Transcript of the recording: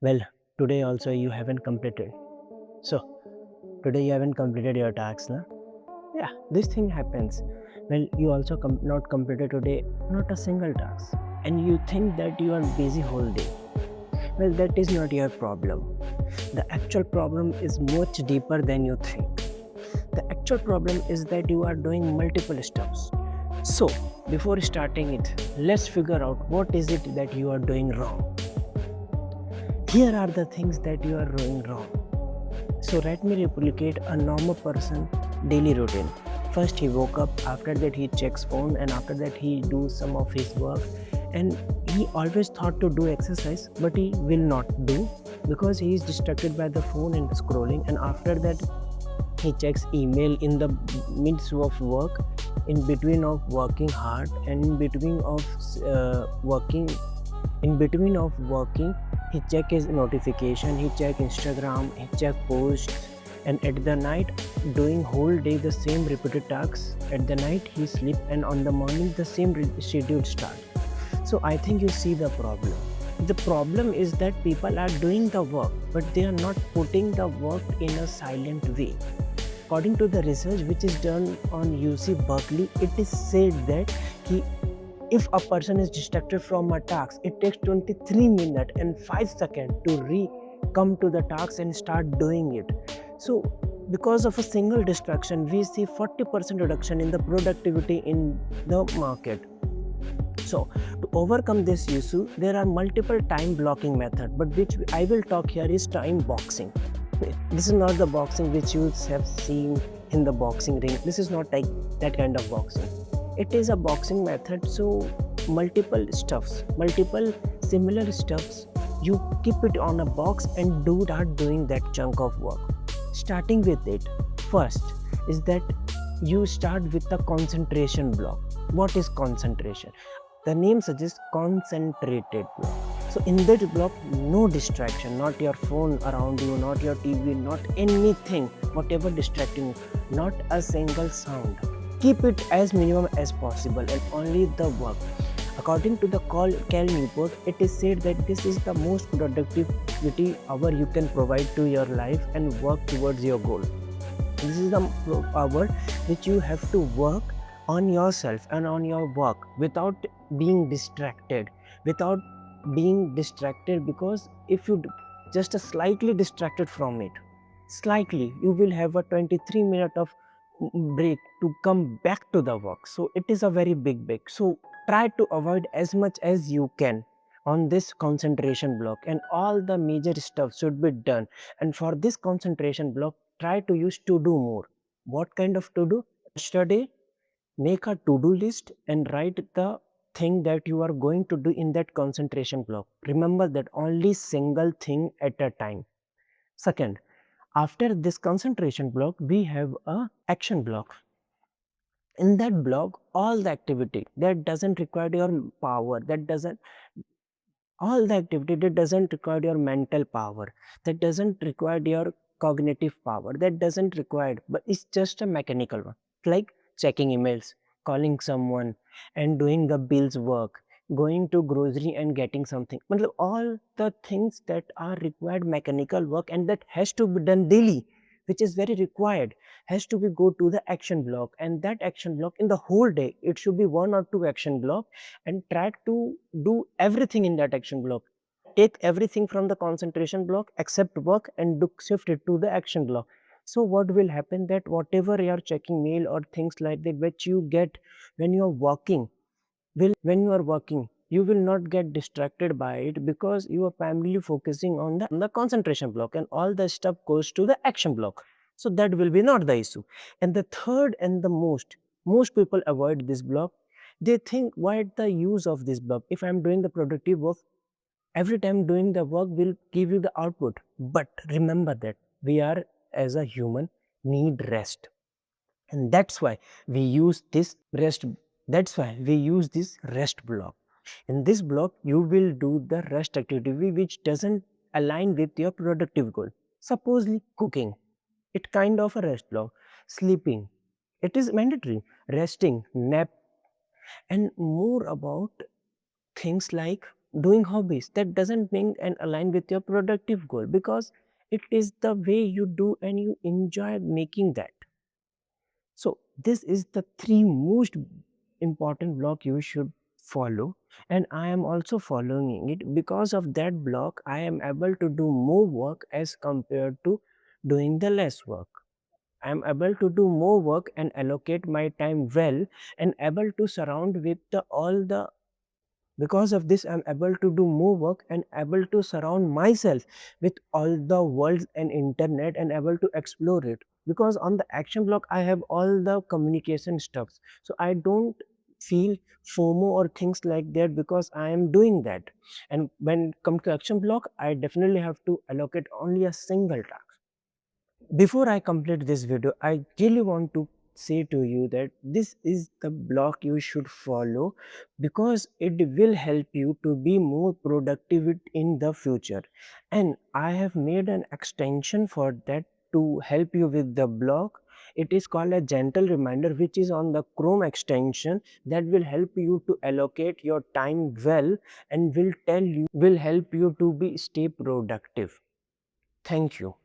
Well, today also you haven't completed. So, today you haven't completed your tasks, na? Yeah, this thing happens. Well, you also not completed today, not a single task. And you think that you are busy whole day. Well, that is not your problem. The actual problem is much deeper than you think. The actual problem is that you are doing multiple stuffs. So, before starting it, let's figure out what is it that you are doing wrong. Here are the things that you are doing wrong. So let me replicate a normal person daily routine. First he woke up, after that he checks phone, and after that he do some of his work, and he always thought to do exercise but he will not do because he is distracted by the phone and scrolling, and after that he checks email in the midst of work, in between of working hard, and in between of working he check his notification, he check Instagram, he check posts, and at the night doing whole day the same repeated tasks. At the night he sleep, and on the morning the same schedule start. So I think you see the problem. The problem is that people are doing the work but they are not putting the work in a silent way. According to the research which is done on UC Berkeley, it is said that if a person is distracted from a task, it takes 23 minutes and 5 seconds to come to the task and start doing it. So, because of a single distraction, we see 40% reduction in the productivity in the market. So, to overcome this issue, there are multiple time blocking methods, but which I will talk here is time boxing. This is not the boxing which you have seen in the boxing ring. This is not like that kind of boxing. It is a boxing method, so multiple similar stuffs, you keep it on a box and start doing that chunk of work. Starting with it, first is that you start with the concentration block. What is concentration? The name suggests concentrated block. So in that block, no distraction, not your phone around you, not your TV, not anything, whatever distracting you, not a single sound. Keep it as minimum as possible and only the work. According to the Cal Newport, it is said that this is the most productivity hour you can provide to your life and work towards your goal. This is the hour which you have to work on yourself and on your work without being distracted, without being distracted, because if you just a slightly distracted from it, slightly, you will have a 23 minute of break to come back to the work. So it is a very big break. So try to avoid as much as you can on this concentration block, and all the major stuff should be done. And for this concentration block, try to use to do more. What kind of to do? Yesterday, make a to do list and write the thing that you are going to do in that concentration block. Remember that only single thing at a time. Second, after this concentration block, we have a action block. In that block, all the activity that doesn't require your power, that doesn't all the activity that doesn't require your mental power, that doesn't require your cognitive power, that doesn't require, but it's just a mechanical one, like checking emails, calling someone, and doing the bills work, going to grocery and getting something. Matlab, all the things that are required mechanical work and that has to be done daily, which is very required, has to be go to the action block. And that action block in the whole day, it should be one or two action block, and try to do everything in that action block. Take everything from the concentration block except work and shift it to the action block. So what will happen that whatever you are checking mail or things like that which you get when you are working, you will not get distracted by it because you are primarily focusing on the concentration block, and all the stuff goes to the action block. So that will be not the issue. And the third and the most people avoid this block. They think, what the use of this block? If I'm doing the productive work, every time doing the work will give you the output. But remember that we are, as a human, need rest, and that's why we use this rest block. In this block you will do the rest activity which doesn't align with your productive goal. Supposedly cooking, it kind of a rest block. Sleeping, it is mandatory. Resting, nap, and more about things like doing hobbies that doesn't mean and align with your productive goal, because it is the way you do and you enjoy making that. So this is the three most important block you should follow, and I am also following it. Because of that block, I am able to do more work as compared to doing the less work. I am able to do more work and allocate my time well, and able to surround with the all the because of this, I'm able to do more work and able to surround myself with all the worlds and internet and able to explore it. Because on the action block, I have all the communication stuffs. So I don't feel FOMO or things like that because I am doing that. And when come to action block, I definitely have to allocate only a single task. Before I complete this video, I really want to say to you that this is the block you should follow, because it will help you to be more productive in the future. And I have made an extension for that to help you with the block. It is called a gentle reminder, which is on the Chrome extension, that will help you to allocate your time well and will help you to be stay productive. Thank you.